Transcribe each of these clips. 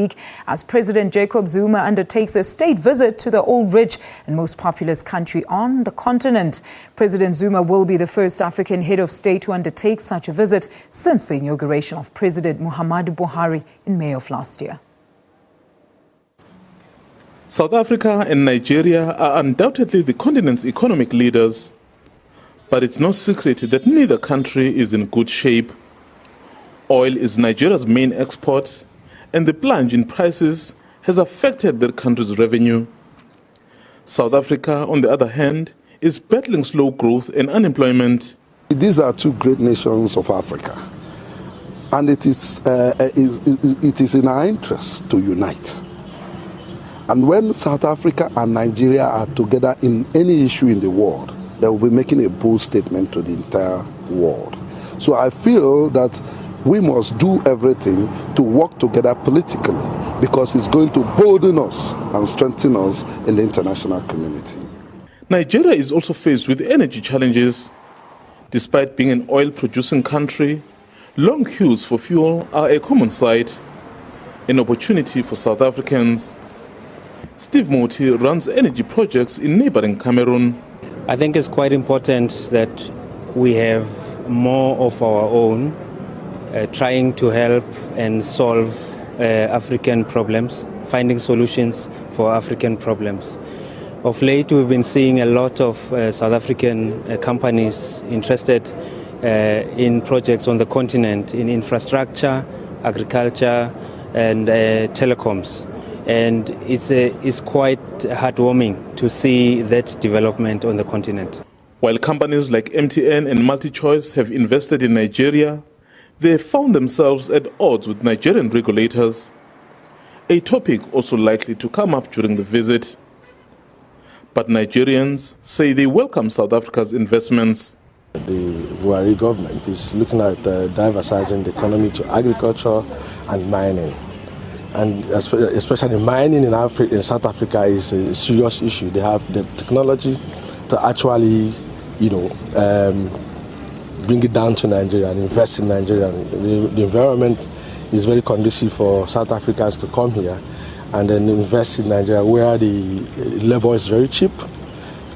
week as President Jacob Zuma undertakes a state visit to the oil-rich and most populous country on the continent. President Zuma will be the first African head of state to undertake such a visit since the inauguration of President Muhamadu Buhari in May of last year. South Africa and Nigeria are undoubtedly the continent's economic leaders, but it's no secret that neither country is in good shape. Oil is Nigeria's main export, and the plunge in prices has affected the country's revenue. South Africa, on the other hand, is battling slow growth and unemployment. These are two great nations of Africa, and it is in our interest to unite. And when South Africa and Nigeria are together in any issue in the world, they will be making a bold statement to the entire world. So I feel that we must do everything to work together politically, because it's going to bolden us and strengthen us in the international community. Nigeria is also faced with energy challenges. Despite being an oil-producing country, long queues for fuel are a common sight, an opportunity for South Africans. Steve Moti runs energy projects in neighboring Cameroon. I think it's quite important that we have more of our own, trying to help and solve African problems, finding solutions for African problems. Of late, we've been seeing a lot of South African companies interested in projects on the continent, in infrastructure, agriculture, and telecoms. And it's quite heartwarming to see that development on the continent. While companies like MTN and MultiChoice have invested in Nigeria, they have found themselves at odds with Nigerian regulators, a topic also likely to come up during the visit. But Nigerians say they welcome South Africa's investments. The Buhari government is looking at diversifying the economy to agriculture and mining. And especially mining in South Africa is a serious issue. They have the technology to actually, bring it down to Nigeria and invest in Nigeria. The environment is very conducive for South Africans to come here and then invest in Nigeria, where the labor is very cheap,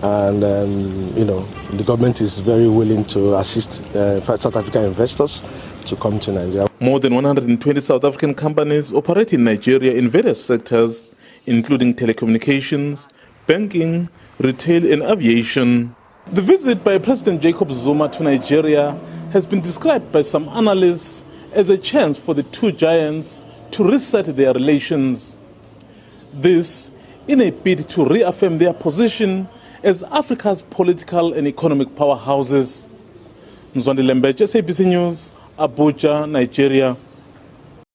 and the government is very willing to assist South African investors to come to Nigeria. More than 120 South African companies operate in Nigeria in various sectors, including telecommunications, banking, retail, and aviation. The visit by President Jacob Zuma to Nigeria has been described by some analysts as a chance for the two giants to reset their relations. This in a bid to reaffirm their position as Africa's political and economic powerhouses. Mzwandi Lembeche, SABC News, Abuja, Nigeria.